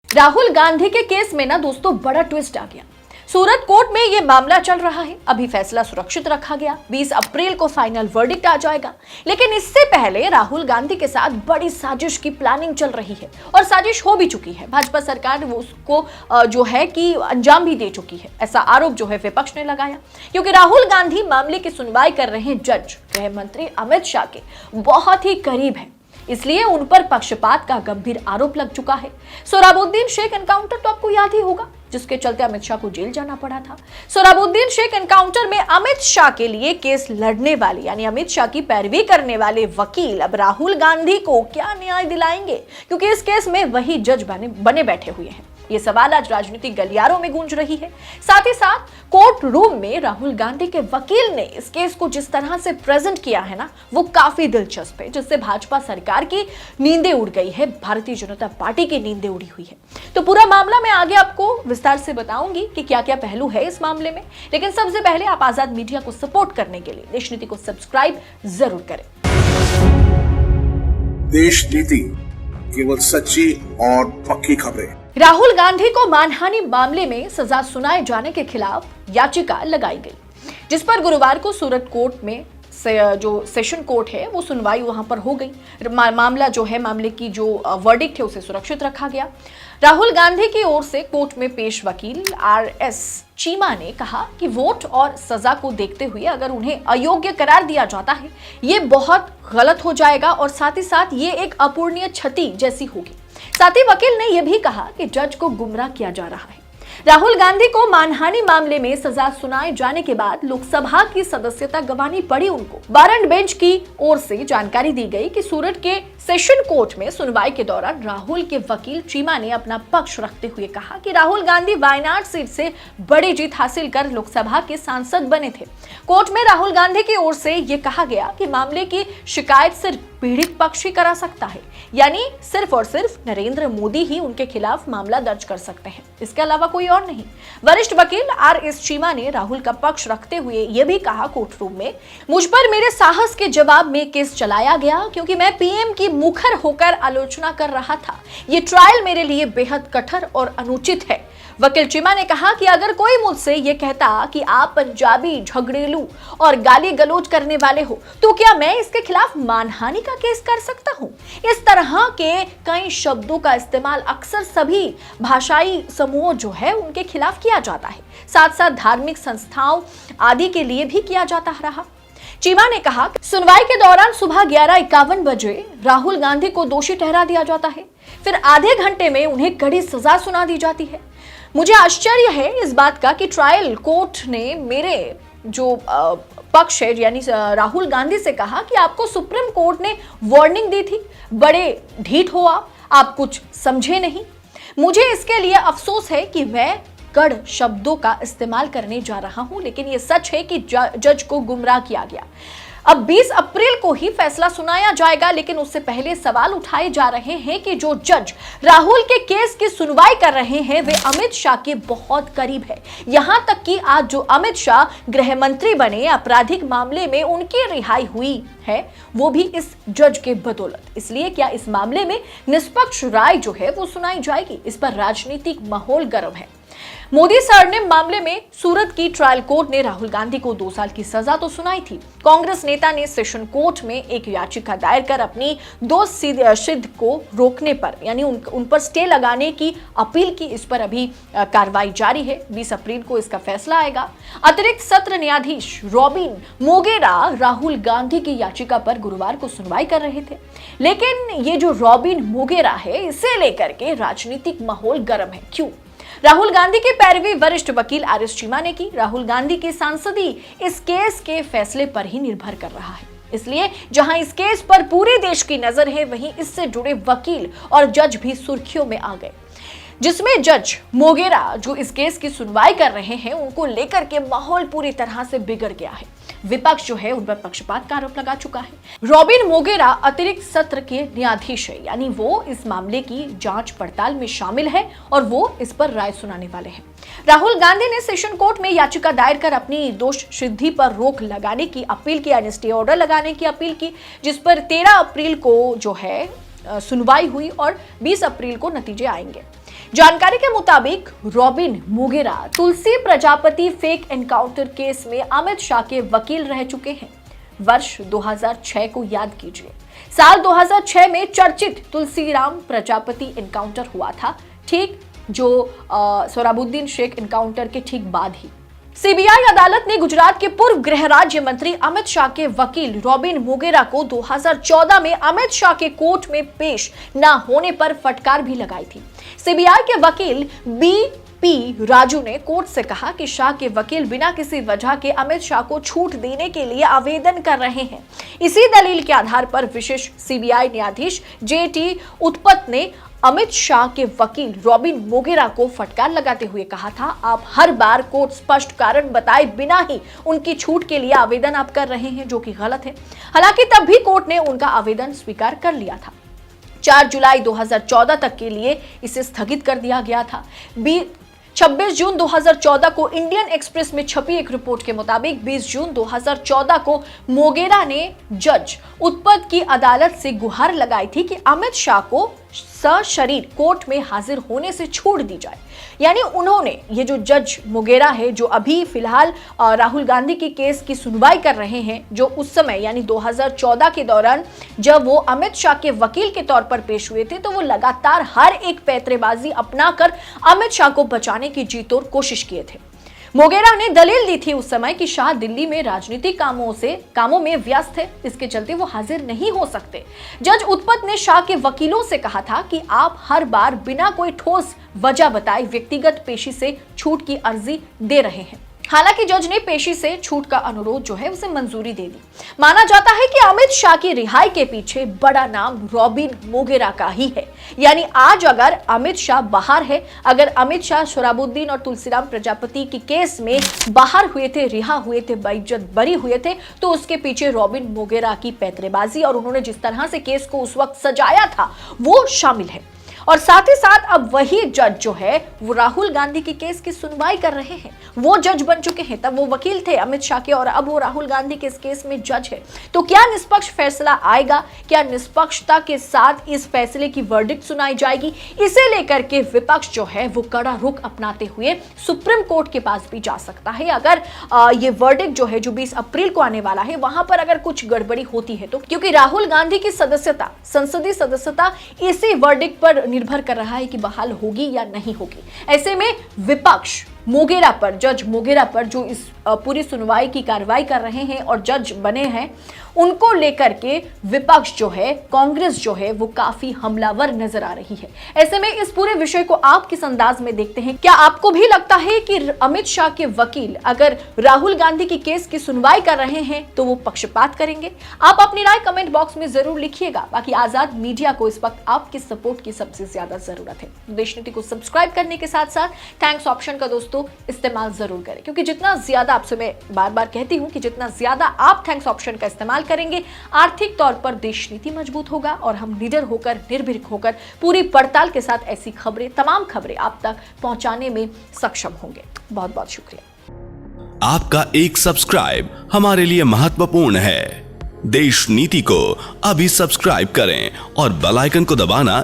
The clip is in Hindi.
राहुल गांधी के केस में ना दोस्तों बड़ा ट्विस्ट आ गया। सूरत कोर्ट में ये मामला चल रहा है। अभी फैसला सुरक्षित रखा गया। 20 अप्रैल को फाइनल वर्डिक्ट आ जाएगा। लेकिन इससे पहले राहुल गांधी के साथ बड़ी साजिश की प्लानिंग चल रही है और साजिश हो भी चुकी है। भाजपा सरकार वो उसको जो है कि अंजाम भी दे चुकी है, ऐसा आरोप जो है विपक्ष ने लगाया। क्योंकि राहुल गांधी मामले की सुनवाई कर रहे जज गृह मंत्री अमित शाह के बहुत ही करीब है, इसलिए उन पर पक्षपात का गंभीर आरोप लग चुका है। सोहराबुद्दीन शेख एनकाउंटर तो आपको याद ही होगा, जिसके चलते अमित शाह को जेल जाना पड़ा था। सोहराबुद्दीन शेख एनकाउंटर में अमित शाह के लिए केस लड़ने वाले यानी अमित शाह की पैरवी करने वाले वकील अब राहुल गांधी को क्या न्याय दिलाएंगे, क्योंकि इस केस में वही जज बने बैठे हुए हैं। ये सवाल आज राजनीतिक गलियारों में गूंज रही है। साथ ही साथ कोर्ट रूम में राहुल गांधी के वकील ने इस केस को जिस तरह से प्रेजेंट किया है ना, वो काफी दिलचस्प है, जिससे भाजपा सरकार की नींदें उड़ गई है, भारतीय जनता पार्टी की नींदें उड़ी हुई है। तो पूरा मामला मैं आगे आपको विस्तार से बताऊंगी कि क्या क्या पहलू है इस मामले में। लेकिन सबसे पहले आप आजाद मीडिया को सपोर्ट करने के लिए देश नीति को सब्सक्राइब जरूर करें। देश नीति, केवल सच्ची और पक्की खबरें। राहुल गांधी को मानहानि मामले में सजा सुनाए जाने के खिलाफ याचिका लगाई गई, जिस पर गुरुवार को सूरत कोर्ट में जो सेशन कोर्ट है वो सुनवाई वहां पर हो गई। मामला जो है, मामले की जो वर्डिक्ट है उसे सुरक्षित रखा गया। राहुल गांधी की ओर से कोर्ट में पेश वकील RS चीमा ने कहा कि वोट और सजा को देखते हुए अगर उन्हें अयोग्य करार दिया जाता है, ये बहुत गलत हो जाएगा और साथ ही साथ ये एक अपूरणीय क्षति जैसी होगी। साथ ही वकील ने यह भी कहा कि जज को गुमराह किया जा रहा है। राहुल गांधी को मानहानि मामले में सजा सुनाए जाने के बाद लोकसभा की सदस्यता गंवानी पड़ी उनको। वारंट बेंच की ओर से जानकारी दी गई कि सूरत के सेशन कोर्ट में सुनवाई के दौरान राहुल के वकील चीमा ने अपना पक्ष रखते हुए कहा कि राहुल गांधी वायनाड सीट से बड़ी जीत हासिल कर लोकसभा के सांसद बने थे। कोर्ट में राहुल गांधी की ओर से यह कहा गया कि मामले की शिकायत सिर्फ पीड़ित पक्ष ही करा सकता है, यानी सिर्फ और सिर्फ नरेंद्र मोदी ही उनके खिलाफ मामला दर्ज कर सकते हैं, इसके अलावा कोई और नहीं। वरिष्ठ वकील RS चीमा ने राहुल का पक्ष रखते हुए यह भी कहा कोर्ट रूम में, मुझ पर मेरे साहस के जवाब में केस चलाया गया क्योंकि मैं PM की मुखर होकर आलोचना कर रहा था। ये ट्रायल मेरे लिए बेहद कठोर और अनुचित है। वकील चीमा ने कहा कि अगर कोई मुझसे ये कहता कि आप पंजाबी, झगड़ेलू और गाली गलौज करने वाले हो, तो क्या मैं इसके खिलाफ मानहानि का केस कर सकता हूं? इस तरह के कई शब्दों का इस्तेमाल अक्सर सभी भाषाई समूह जो है उनके खिलाफ किया जाता है, साथ साथ धार्मिक संस्थाओं आदि के लिए भी किया जाता रहा। चीमा ने कहा सुनवाई के दौरान सुबह 11:51 बजे राहुल गांधी को दोषी ठहरा दिया जाता है, फिर आधे घंटे में उन्हें कड़ी सजा सुना दी जाती है। मुझे आश्चर्य है इस बात का कि ट्रायल कोर्ट ने मेरे जो पक्ष है यानी राहुल गांधी से कहा कि आपको सुप्रीम कोर्ट ने वार्निंग दी थी, बड़े ढीठ हो आप कुछ समझे नहीं। मुझे इसके लिए अफसोस है कि मैं कड़ शब्दों का इस्तेमाल करने जा रहा हूं, लेकिन यह सच है कि जज को गुमराह किया गया। अब 20 अप्रैल को ही फैसला सुनाया जाएगा, लेकिन उससे पहले सवाल उठाए जा रहे हैं कि जो जज राहुल के केस की सुनवाई कर रहे हैं वे अमित शाह के बहुत करीब है। यहां तक कि आज जो अमित शाह गृह मंत्री बने, आपराधिक मामले में उनकी रिहाई हुई है वो भी इस जज के बदौलत। इसलिए क्या इस मामले में निष्पक्ष राय जो है वो सुनाई जाएगी? इस पर राजनीतिक माहौल गर्म है। मोदी सरनेम मामले में सूरत की ट्रायल कोर्ट ने राहुल गांधी को 2 साल की सजा तो सुनाई थी। कांग्रेस नेता ने सेशन कोर्ट में एक याचिका दायर कर अपनी दोष सिद्ध को रोकने पर यानी उन पर स्टे लगाने की अपील की। इस पर अभी कार्रवाई जारी है। 20 अप्रैल को इसका फैसला आएगा। अतिरिक्त सत्र न्यायाधीश रॉबिन मोगेरा राहुल गांधी की याचिका पर गुरुवार को सुनवाई कर रहे थे, लेकिन ये जो रॉबिन मोगेरा है इसे लेकर के राजनीतिक माहौल गर्म है। क्यों? राहुल गांधी की पैरवी वरिष्ठ वकील RS चीमा ने की। राहुल गांधी की सांसदी इस केस के फैसले पर ही निर्भर कर रहा है, इसलिए जहां इस केस पर पूरे देश की नजर है, वहीं इससे जुड़े वकील और जज भी सुर्खियों में आ गए, जिसमें जज मोगेरा जो इस केस की सुनवाई कर रहे हैं उनको लेकर के माहौल पूरी तरह से बिगड़ गया है। विपक्ष जो है उन पर पक्षपात का आरोप लगा चुका है। रॉबिन मोगेरा अतिरिक्त सत्र के न्यायाधीश है, यानी वो इस मामले की जांच पड़ताल में शामिल है और वो इस पर राय सुनाने वाले हैं। राहुल गांधी ने सेशन कोर्ट में याचिका दायर कर अपनी दोष सिद्धि पर रोक लगाने की अपील की, स्टे ऑर्डर लगाने की अपील की, जिस पर 13 अप्रैल को जो है सुनवाई हुई और 20 अप्रैल को नतीजे आएंगे। जानकारी के मुताबिक रॉबिन मोगेरा तुलसी प्रजापति फेक एनकाउंटर केस में अमित शाह के वकील रह चुके हैं। वर्ष 2006 को याद कीजिए। साल 2006 में चर्चित तुलसीराम प्रजापति एनकाउंटर हुआ था, ठीक जो सोहराबुद्दीन शेख एनकाउंटर के ठीक बाद ही। सीबीआई अदालत ने गुजरात के पूर्व गृह राज्य मंत्री अमित शाह के वकील रॉबिन मोगेरा को 2014 में अमित शाह के कोर्ट में पेश न होने पर फटकार भी लगाई थी। सीबीआई के वकील बी.पी. राजू ने कोर्ट से कहा कि शाह के वकील बिना किसी वजह के अमित शाह को छूट देने के लिए आवेदन कर रहे हैं। इसी दलील के आधार पर विशेष सीबीआई न्यायाधीश जे.टी. उत्पत ने अमित शाह के वकील रॉबिन मोगेरा को फटकार लगाते हुए कहा था, आप हर बार कोर्ट स्पष्ट कारण बताए बिना ही उनकी छूट के लिए आवेदन आप कर रहे हैं, जो कि गलत है। हालांकि तब भी कोर्ट ने उनका आवेदन स्वीकार कर लिया था। 4 जुलाई 2014 तक के लिए इसे स्थगित कर दिया गया था। 26 जून 2014 को इंडियन एक्सप्रेस में छपी एक रिपोर्ट के मुताबिक 20 जून 2014 को मोगेरा ने जज उत्पत की अदालत से गुहार लगाई थी कि अमित शाह को सशरीर कोर्ट में हाजिर होने से छूट दी जाए। यानी उन्होंने, ये जो जज मोगेरा है जो अभी फिलहाल राहुल गांधी की केस की सुनवाई कर रहे हैं, जो उस समय यानी 2014 के दौरान जब वो अमित शाह के वकील के तौर पर पेश हुए थे, तो वो लगातार हर एक पैंतरेबाजी अपनाकर अमित शाह को बचाने की जी तोड़ कोशिश किए थे। मोगेरा ने दलील दी थी उस समय कि शाह दिल्ली में राजनीतिक कामों में व्यस्त है, इसके चलते वो हाजिर नहीं हो सकते। जज उत्पत ने शाह के वकीलों से कहा था कि आप हर बार बिना कोई ठोस वजह बताए व्यक्तिगत पेशी से छूट की अर्जी दे रहे हैं। हालांकि जज ने पेशी से छूट का अनुरोध जो है उसे मंजूरी दे दी। माना जाता है कि अमित शाह की रिहाई के पीछे बड़ा नाम रॉबिन मोगेरा का ही है। यानी आज अगर अमित शाह बाहर है, अगर अमित शाह सोहराबुद्दीन और तुलसीराम प्रजापति की केस में बाहर हुए थे, रिहा हुए थे, बेइज्जत बरी हुए थे, तो उसके पीछे रॉबिन मोगेरा की पैंतरेबाजी और उन्होंने जिस तरह से केस को उस वक्त सजाया था वो शामिल है। और साथ ही साथ अब वही जज जो है वो राहुल गांधी की केस की सुनवाई कर रहे हैं। वो जज बन चुके हैं, तब वो वकील थे अमित शाह के और अब वो राहुल गांधी के इस केस में जज है। तो क्या निष्पक्ष फैसला आएगा? क्या निष्पक्षता के साथ इस फैसले की वर्डिक्ट सुनाई जाएगी? इसे लेकर के विपक्ष जो है वो कड़ा रुख अपनाते हुए सुप्रीम कोर्ट के पास भी जा सकता है। अगर ये वर्डिक्ट जो है जो 20 अप्रैल को आने वाला है, वहां पर अगर कुछ गड़बड़ी होती है तो, क्योंकि राहुल गांधी की सदस्यता, संसदीय सदस्यता इसी वर्डिक्ट पर निर्भर कर रहा है कि बहाल होगी या नहीं होगी। ऐसे में विपक्ष मोगेरा पर, जज मोगेरा पर जो इस पूरी सुनवाई की कार्रवाई कर रहे हैं और जज बने हैं, उनको लेकर के विपक्ष जो है, कांग्रेस जो है वो काफी हमलावर नजर आ रही है। ऐसे में इस पूरे विषय को आप किस अंदाज में देखते हैं? क्या आपको भी लगता है कि अमित शाह के वकील अगर राहुल गांधी की केस की सुनवाई कर रहे हैं तो वो पक्षपात करेंगे? आप अपनी राय कमेंट बॉक्स में जरूर लिखिएगा। बाकी आजाद मीडिया को इस वक्त आपकी सपोर्ट की सबसे ज्यादा जरूरत है। देश नीति को सब्सक्राइब करने के साथ साथ थैंक्स ऑप्शन का दोस्तों इस्तेमाल जरूर करें, क्योंकि जितना ज्यादा, आपसे मैं बार बार कहती हूं कि जितना ज्यादा आप थैंक्स ऑप्शन का इस्तेमाल करेंगे, आर्थिक तौर पर देश नीति मजबूत होगा और हम निडर होकर, निर्भीक होकर, पूरी पड़ताल के साथ ऐसी खबरें, तमाम खबरें आप तक पहुंचाने में सक्षम होंगे। बहुत बहुत शुक्रिया। आपका एक सब्सक्राइब हमारे लिए महत्वपूर्ण है। देश नीति को अभी सब्सक्राइब करें और बेल आइकन को दबाना